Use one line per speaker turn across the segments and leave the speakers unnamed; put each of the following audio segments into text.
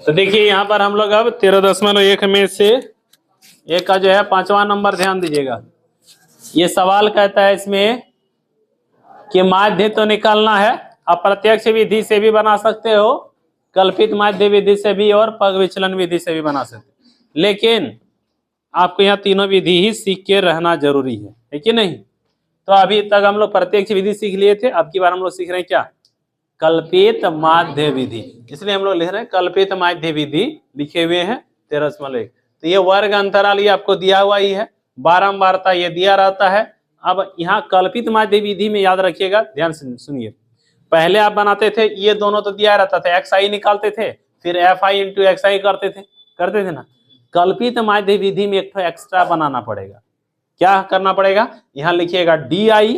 तो देखिए यहाँ पर हम लोग अब 13.1 में से एक का जो है 5वां नंबर ध्यान दीजिएगा। ये सवाल कहता है इसमें कि माध्य तो निकालना है। आप प्रत्यक्ष विधि से भी बना सकते हो, कल्पित माध्य विधि से भी और पग विचलन विधि से भी बना सकते हो, लेकिन आपको यहाँ तीनों विधि ही सीख के रहना जरूरी है कि नहीं। तो अभी तक हम लोग प्रत्यक्ष विधि सीख लिए थे, अब की बार हम लोग सीख रहे हैं क्या, कल्पित माध्य विधि। इसलिए हम लोग लिख रहे हैं कल्पित माध्य विधि, लिखे हुए हैं 13.1। तो ये वर्ग अंतराल ये आपको दिया हुआ ही है, बारंबारता ये दिया रहता है। अब यहाँ कल्पित माध्य विधि में याद रखिएगा, ध्यान से सुनिए, पहले आप बनाते थे ये दोनों तो दिया रहता था, एक्स आई निकालते थे, फिर एफ आई इंटू एक्स आई करते थे ना। कल्पित माध्य विधि में एक तो एक्स्ट्रा बनाना पड़ेगा। क्या करना पड़ेगा, यहाँ लिखिएगा डी आई,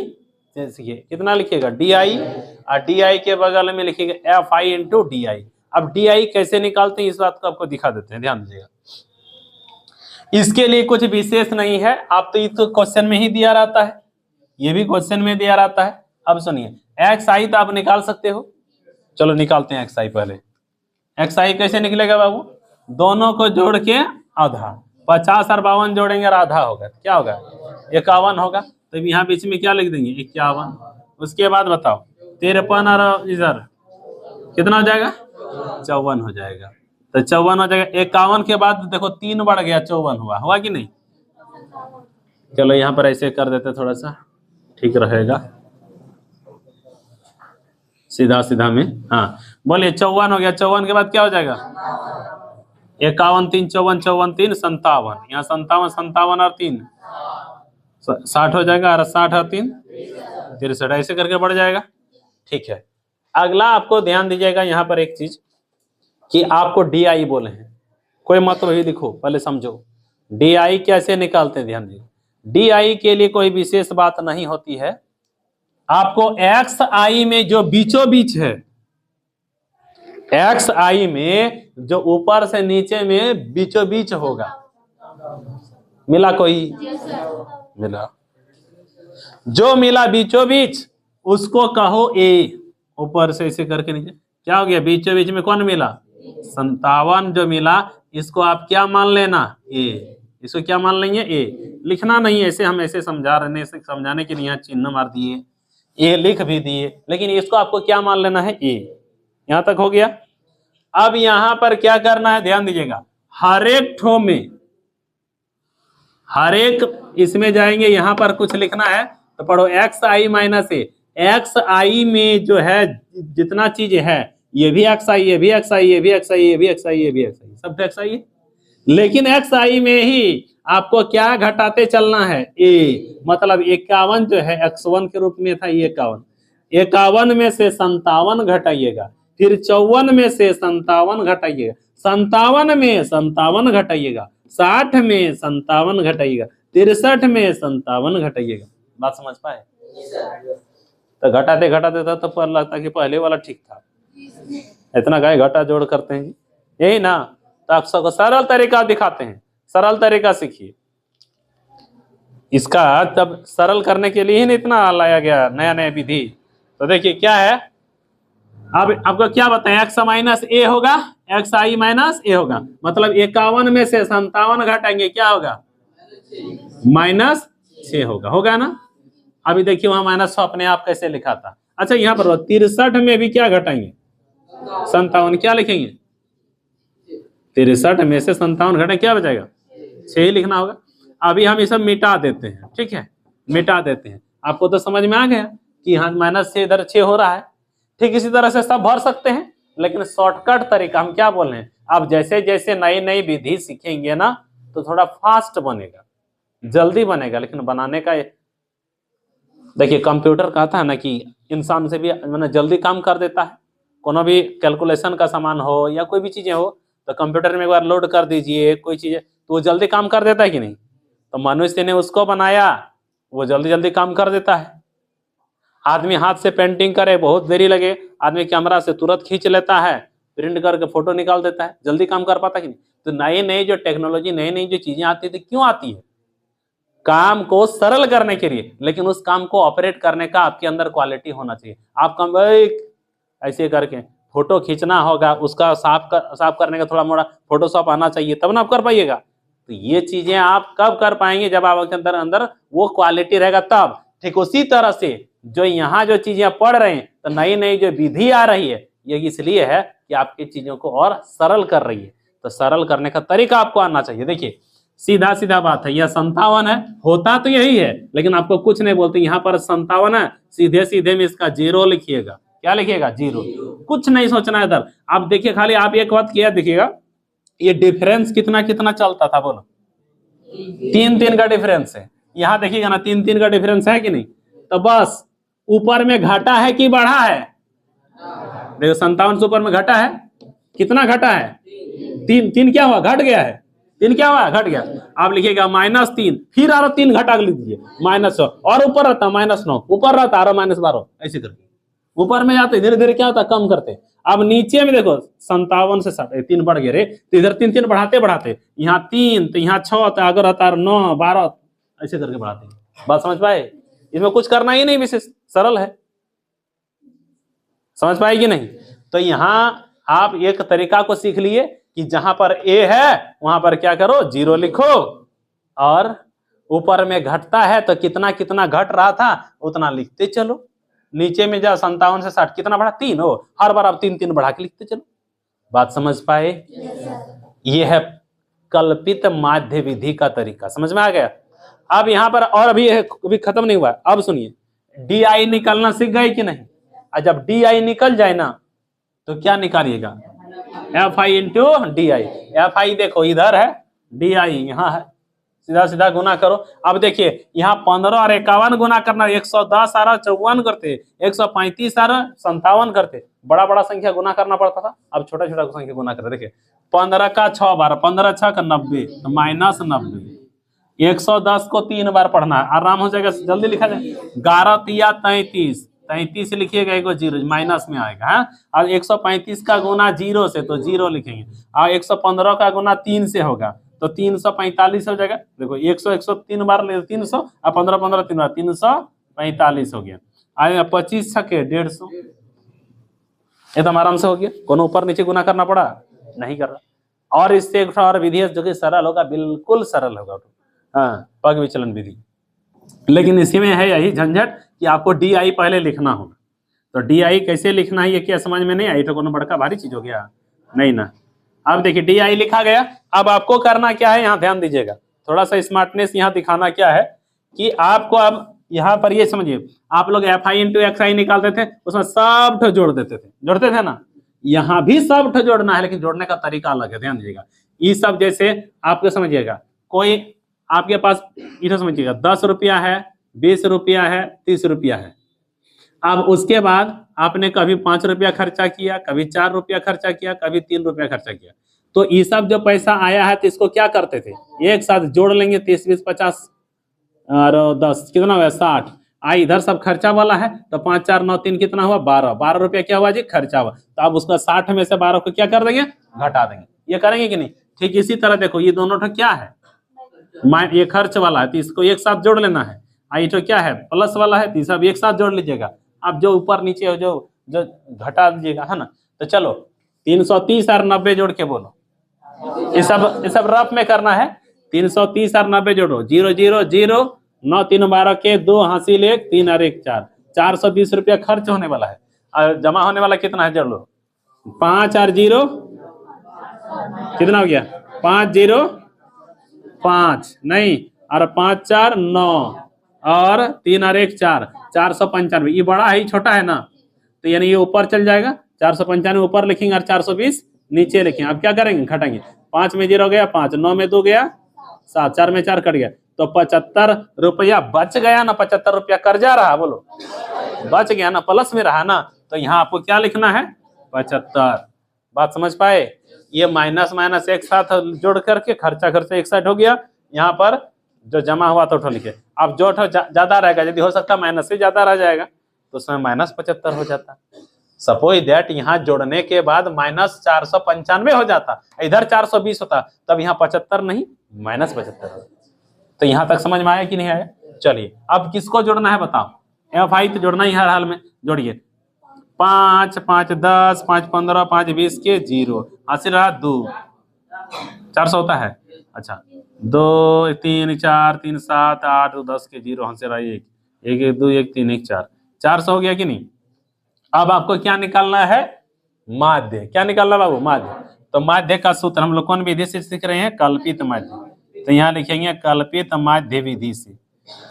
कितना लिखिएगा डी आई, और डी आई के बगल में लिखिएगा एफ आई इंटू डी आई। अब डी आई कैसे निकालते हैं इस बात को आपको दिखा देते हैं, ध्यान दीजिएगा। इसके लिए कुछ विशेष नहीं है, आप तो ये तो क्वेश्चन में ही दिया रहता है, ये भी क्वेश्चन में दिया रहता है। अब सुनिए, एक्स आई तो आप निकाल सकते हो, चलो निकालते हैं एक्स आई। पहले एक्स आई कैसे निकलेगा बाबू, दोनों को जोड़ के आधा, 50 और 52 जोड़ेंगे और आधा होगा, क्या होगा 51 होगा। तो यहाँ बीच में क्या लिख देंगे 51। उसके बाद बताओ 53 और इधर कितना हो जाएगा 54 हो जाएगा। तो 54 हो जाएगा। 51 के बाद देखो 3 बढ़ गया 54 हुआ कि नहीं। चलो यहाँ पर ऐसे कर देते थोड़ा सा ठीक रहेगा, सीधा सीधा में। हाँ बोलिए 54 हो गया, 54 के बाद क्या हो जाएगा 51 3 54 54 3 57, यहाँ 57 57 और 3 60 हो जाएगा, और 60 और 3 63, ऐसे करके बढ़ जाएगा। ठीक है, अगला आपको ध्यान दीजिएगा यहाँ पर एक चीज कि आपको डी आई बोले हैं, कोई मतलब ही लिखो, पहले समझो डी आई कैसे निकालते हैं। ध्यान दीजिए, डी आई के लिए कोई विशेष बात नहीं होती है। आपको एक्स आई में जो बीचों बीच है, एक्स आई में जो ऊपर से नीचे में बीचों बीच होगा, मिला कोई मिला, जो मिला बीचों बीच उसको कहो ए। ऊपर से ऐसे करके नीचे क्या हो गया, बीचों बीच में कौन मिला 57 जो मिला, इसको आप क्या मान लेना ए, इसको क्या मान लेंगे ए। लिखना नहीं है, ऐसे हम ऐसे समझा रहे हैं, समझाने के लिए यहाँ चिन्ह मार दिए, ए लिख भी दिए, लेकिन इसको आपको क्या मान लेना है ए। यहां तक हो गया। अब यहां पर क्या करना है, ध्यान दीजिएगा, हर एक ठो में, हर एक इसमें जाएंगे, यहां पर कुछ लिखना है तो पढ़ो एक्स आई माइनस ए। एक्स आई में जो है जितना चीज है, ये भी एक्स आई, ये भी एक्स आई, ये भी एक्स आई, ये भी एक्स आई, ये भी एक्स आई, सब एक्स आई है। लेकिन एक्स आई में ही आपको क्या घटाते चलना है ए, मतलब 51 जो है x1 के रूप में था, ये 51 में से 57 घटाइएगा, फिर 54 में से 57 घटाइएगा, 57 में 57 घटाइएगा, 60 में 57 घटाइएगा, 63 में 57 घटाइएगा। बात समझ पाए। तो घटाते घटाते था तो पर लगता कि पहले वाला ठीक था, इतना गाय घटा जोड़ करते हैं यही ना। तो आप सबको सरल तरीका दिखाते हैं, सरल तरीका सीखिए। इसका तब सरल करने के लिए ही नहीं इतना लाया गया नया नया विधि। तो देखिए क्या है, अब आपको क्या बताएं, एक्स माइनस ए होगा, एक्स आई माइनस ए होगा, मतलब 51 में से 57 घटाएंगे, क्या होगा -6 होगा ना। अभी देखिए वहां -6 अपने आप कैसे लिखा था। अच्छा यहाँ पर 63 में भी क्या घटाएंगे 57, क्या लिखेंगे 63 में से 57 घटाएं, क्या बचेगा 6 ही लिखना होगा। अभी हम ये सब मिटा देते हैं, ठीक है, मिटा देते हैं। आपको तो समझ में आ गया कि हाँ -6 इधर 6 हो रहा है। ठीक इसी तरह से सब भर सकते हैं, लेकिन शॉर्टकट तरीका हम क्या बोल रहे हैं, आप जैसे जैसे नई नई विधि सीखेंगे ना तो थोड़ा फास्ट बनेगा, जल्दी बनेगा। लेकिन बनाने का देखिए, कंप्यूटर कहता है ना कि इंसान से भी मैंने जल्दी काम कर देता है। कोनो भी कैलकुलेशन का सामान हो या कोई भी चीजें हो तो कंप्यूटर में एक बार लोड कर दीजिए कोई चीज, तो वो जल्दी काम कर देता है कि नहीं। तो मनुष्य ने उसको बनाया, वो जल्दी जल्दी काम कर देता है। आदमी हाथ से पेंटिंग करे बहुत देरी लगे, आदमी कैमरा से तुरंत खींच लेता है, प्रिंट करके फोटो निकाल देता है, जल्दी काम कर पाता कि नहीं। तो नई नई जो टेक्नोलॉजी, नई नई जो चीजें आती थी, क्यों आती है, काम को सरल करने के लिए। लेकिन उस काम को ऑपरेट करने का आपके अंदर क्वालिटी होना चाहिए। आप काम ऐसे करके फोटो खींचना होगा, उसका साफ करने का थोड़ा मोड़ा फोटोशॉप आना चाहिए, तब ना आप कर पाइएगा। तो ये चीजें आप कब कर पाएंगे, जब आपके अंदर अंदर वो क्वालिटी रहेगा तब। ठीक उसी तरह से जो यहाँ जो चीजें पढ़ रहे हैं, तो नई नई जो विधि आ रही है, ये इसलिए है कि आपकी चीजों को और सरल कर रही है। तो सरल करने का तरीका आपको आना चाहिए। देखिए सीधा सीधा बात है, यह 57 है, होता तो यही है, लेकिन आपको कुछ नहीं बोलते। यहाँ पर 57 है, सीधे सीधे में इसका 0 लिखिएगा। क्या लिखिएगा? 0। कुछ नहीं सोचना है इधर। आप देखिए खाली आप एक बात किया देखिएगा, ये डिफरेंस कितना कितना चलता था बोलो? 3 का डिफरेंस है। यहाँ देखिएगा ना 3 का डिफरेंस है कि नहीं? तो बस ऊपर में घटा है कि बढ़ा है? देखो 57 से ऊपर में घटा है, कितना घटा है? 3 क्या हुआ? घट गया है। 3 क्या हुआ? घट गया। आप लिखिएगा -3, फिर आरो 3 घटा लीजिए, -100, और ऊपर रहता -9, ऊपर रहता आरो -12, ऐसे करके ऊपर में जाते धीरे धीरे क्या होता कम करते। अब नीचे में देखो 57 से 60, 3 बढ़ गए रे, तो इधर 3 बढ़ाते बढ़ाते यहाँ 3, तो यहाँ 6, तो अगर रहता 9, 12, ऐसे करके बढ़ाते। बात समझ पाए? इसमें कुछ करना ही नहीं, विशेष सरल है। समझ पाए कि नहीं? तो यहाँ आप एक तरीका को सीख लिए कि जहां पर ए है वहां पर क्या करो? 0 लिखो, और ऊपर में घटता है तो कितना कितना घट रहा था उतना लिखते चलो। नीचे में जा 57 से 60 कितना बढ़ा? 3 हो, हर बार आप 3 बढ़ा के लिखते चलो। बात समझ पाए? ये है कल्पित माध्य विधि का तरीका। समझ में आ गया? अब यहाँ पर और अभी खत्म नहीं हुआ। अब सुनिए, DI निकालना सीख गए कि नहीं? और जब DI निकल जाए ना तो क्या निकालिएगा? FI into DI। FI देखो इधर है, DI यहाँ है, सीधा सीधा गुना करो। अब देखिए यहाँ 15 और 51 गुना करना, 110 आ रहा 54 करते, 135 आ रहा 57 करते। बड़ा बड़ा संख्या गुना करना पड़ता था, अब छोटा छोटा संख्या गुना करते। देखिए 15 का 6 बार, 15 6 का 90, तो -90। 110 को 3 बार पढ़ना है, आराम हो जाएगा, जल्दी लिखा जाए। 11 तिया 33, 33 लिखिएगा, एक 0 माइनस में आएगा है। और 135 का गुना 0 से, तो 0 लिखेंगे। और 115 का गुना 3 से होगा तो 345 हो जाएगा। देखो 100 103 बार ले 300, और 15 15 3 बार 345 हो गया। आए 25 छके 150, ये तो आराम से हो गया। कोनो ऊपर नीचे गुना करना पड़ा? नहीं कर रहा। और इससे एक और विधि है जो कि सरल होगा, बिल्कुल सरल होगा। हाँ, पग विचलन विधि। लेकिन इसी में है यही झंझट कि आपको DI पहले लिखना होगा। तो DI कैसे लिखना है ये क्या समझ में नहीं आई तो कोनो बड़का भारी चीज हो गया? नहीं ना। अब देखिए DI लिखा गया, अब आपको करना क्या है, यहाँ ध्यान दीजिएगा, थोड़ा सा स्मार्टनेस यहाँ दिखाना क्या है कि आपको अब यहाँ पर ये समझिए, आप लोग FI इंटू XI निकालते थे, उसमें सब जोड़ देते थे, जोड़ते थे ना। यहाँ भी सब जोड़ना है, लेकिन जोड़ने का तरीका अलग है, ध्यान दीजिएगा। ये सब जैसे आपको समझिएगा, कोई आपके पास इधर समझिएगा 10 रुपया है, 20 रुपया है, 30 रुपया है। अब उसके बाद आपने कभी 5 रुपया खर्चा किया, कभी 4 रुपया खर्चा किया, कभी 3 रुपया खर्चा किया। तो ये सब जो पैसा आया है तो इसको क्या करते थे, एक साथ जोड़ लेंगे। 30 20 50 और 10 कितना हुआ? 60। इधर सब खर्चा वाला है, तो 5 4 9 3 कितना हुआ? 12। 12 रुपया क्या हुआ जी? खर्चा हुआ। तो अब उसका 60 में से 12 को क्या कर देंगे? घटा देंगे। ये करेंगे कि नहीं? ठीक इसी तरह देखो, ये दोनों तो क्या है? ये खर्च वाला है, तो इसको एक साथ जोड़ लेना है। ये तो क्या है? प्लस वाला है, तो सब एक साथ जोड़ लीजिएगा। अब जो ऊपर नीचे हो जो घटा दीजिएगा, है ना। तो चलो 330 और 90 जोड़ के बोलो। ये सब रफ में करना है। 330 और 90 जोड़ो, 0 0 0 9 3 12 के 2 हासिल 1 3 और 1 4, 420 रुपया खर्च होने वाला है। और जमा होने वाला कितना है? जोड़ लो। 5 और 0 कितना हो गया? 5 0 5 नहीं, और 5 4 9 और 3 और 1 4, 495। ये बड़ा है, छोटा है ना, तो यानी ये ऊपर चल जाएगा। 495 ऊपर लिखेंगे और 420 नीचे लिखेंगे। अब क्या करेंगे? घटाएंगे। 5 में 0 गया 5, 9 में 2 गया 7, 4 में 4 कट गया, तो 75 रुपया बच गया ना। 75 रुपया कर्जा रहा, बोलो बच गया ना, प्लस में रहा ना। तो यहाँ आपको क्या लिखना है? 75। बात समझ पाए? ये माइनस माइनस एक साथ जोड़ करके खर्चा एक साथ हो गया। यहाँ पर जो जमा हुआ तो लिखे। अब जो ज्यादा रहेगा, यदि हो सकता है माइनस से ज्यादा रह जाएगा, तो उसमें -75 हो जाता। सपोज दैट यहाँ जोड़ने के बाद -495 हो जाता, इधर 420 होता, तब यहाँ 75 नहीं -75 होता। तो यहाँ तक समझ में आया कि नहीं आया? चलिए अब किसको जोड़ना है बताओ? FI तो जोड़ना ही हर हाल में। जोड़िए 5 5 10 5 15 5 20 के 0 हासिल रहा 2 400 होता है। अच्छा 2 3 4 3 7 8 10 के 0 हासिल रहा 1 1 1 2 1 3 1 4 400 हो गया कि नहीं। अब आपको क्या निकालना है, माध्य। क्या निकालना बाबू, माध्य। तो माध्य का सूत्र हम लोग कौन विधि से सीख रहे हैं, कल्पित माध्य। तो यहाँ लिखेंगे कल्पित माध्य विधि से,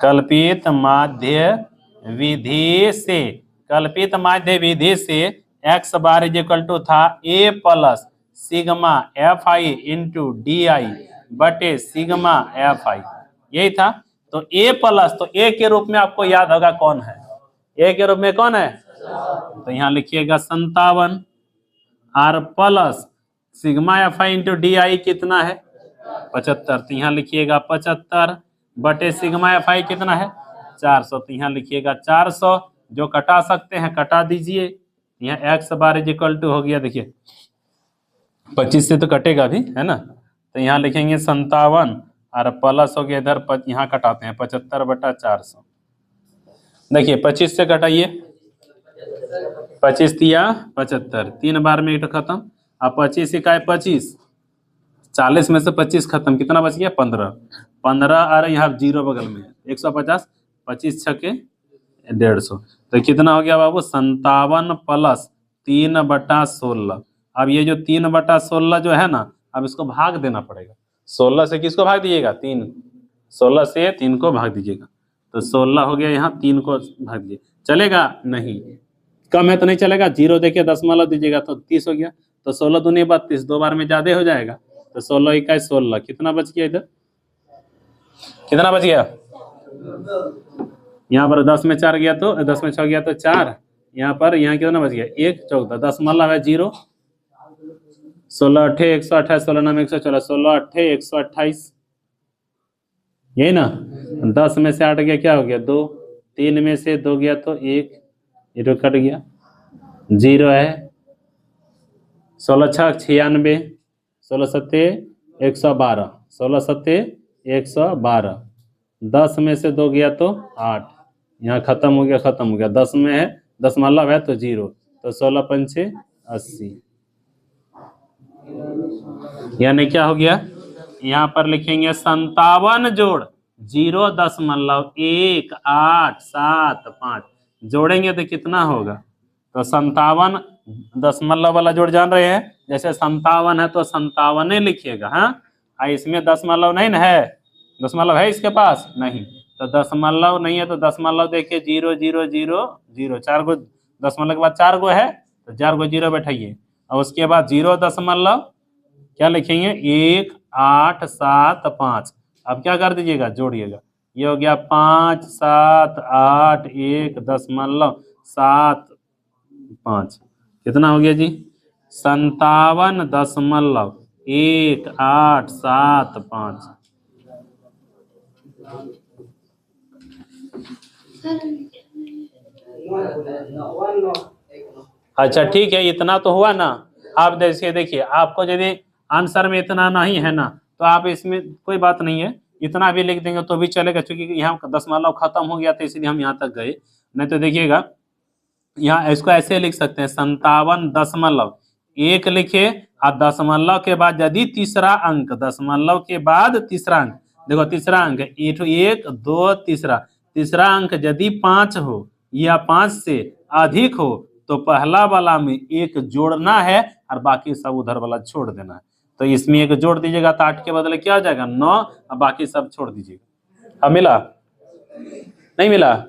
कल्पित माध्य विधि से, कल्पित माध्य विधि से x bar is equal to था a plus sigma f i into d i बटे सिग्मा एफ आई, यही था। तो a प्लस, तो a के रूप में आपको याद होगा कौन है, a के रूप में कौन है, तो यहाँ लिखिएगा 57 और plus sigma f i into d आई कितना है 75, तो यहाँ लिखिएगा 75 बटे सिग्मा एफ आई कितना है 400, तो यहाँ लिखिएगा 400, जो कटा सकते हैं कटा दीजिए। यहाँ x bar is equal to हो गया, देखिए 25 से तो कटेगा भी है ना, तो यहाँ लिखेंगे 57 और प्लस हो गया इधर, यहाँ कटाते हैं 75 बटा 400। देखिए 25 से कटाइए, 25 दिया 75, 3 बार में एक खत्म। अब 25 इकाई 25, 40 में से 25 खत्म, कितना बच गया 15, 15 और यहाँ 0 बगल में 150, 25 छके 150, तो कितना हो गया बाबू 57 प्लस 3 बटा 16। अब ये जो 3 बटा 16 जो है ना, अब इसको भाग देना पड़ेगा। 16 से किसको भाग दीजिएगा 3, 16 से 3 को भाग दीजिएगा, तो 16 हो गया, यहाँ 3 को भाग दीजिए, चलेगा नहीं, कम है तो नहीं चलेगा। 0 देखिए 10 दीजिएगा तो 30 हो गया, तो 16 दूनी 32, 2 बार में ज्यादा हो जाएगा, तो 16 इकाई 16, कितना बच गया इधर, कितना बच गया, यहाँ पर 10 में 4 गया तो 10 में 6 गया तो 4, यहाँ पर यहाँ कितना बच गया 1 14, 10 है 0, 16 8 128, 16 9 114, 16 8 128, यही ना। 10 में से 8 गया क्या हो गया 2, 3 में से 2 गया तो 1, ये तो कट गया, 0 है, 16 6 96, 16 7 112, 16 7 112, 10 में से 2 गया तो 8, यहाँ खत्म हो गया, खत्म हो गया, 10 में है 10 है तो 0, तो 16 पंचे 80, यानी क्या हो गया, यहाँ पर लिखेंगे 57 जोड़ 0.1875, जोड़ेंगे तो कितना होगा, तो 57 दशमलव वाला जोड़ जान रहे हैं, जैसे 57 है तो 57 लिखिएगा, हाँ, इसमें दशमलव नहीं ना है, दशमलव है इसके पास नहीं, तो दशमलव नहीं है तो दशमलव देखिए 0 0 0 0, 4 गो दशमलव के बाद 4 गो है तो 4 गो 0 बैठाइए, और उसके बाद 0 दशमलव क्या लिखेंगे 1875। अब क्या कर दीजिएगा जोड़िएगा, ये हो गया 5 7 8 1.75, कितना हो गया जी 57.1875। अच्छा ठीक है, इतना तो हुआ ना। आप देखिए आपको यदि आंसर में इतना नहीं है ना, तो आप इसमें कोई बात नहीं है, इतना भी लिख देंगे तो भी चलेगा, क्योंकि यहाँ दशमलव खत्म हो गया था इसलिए हम यहाँ तक गए, नहीं तो देखिएगा यहाँ इसको ऐसे लिख सकते हैं 57.1 लिखे, और दशमलव के बाद यदि तीसरा अंक, दशमलव के बाद तीसरा अंक, देखो तीसरा अंक 1 2 तीसरा अंक यदि 5 हो या 5 से अधिक हो तो पहला वाला में 1 जोड़ना है और बाकी सब उधर वाला छोड़ देना है। तो इसमें 1 जोड़ दीजिएगा तो 8 के बदले क्या हो जाएगा 9, और बाकी सब छोड़ दीजिएगा। अब मिला नहीं मिला,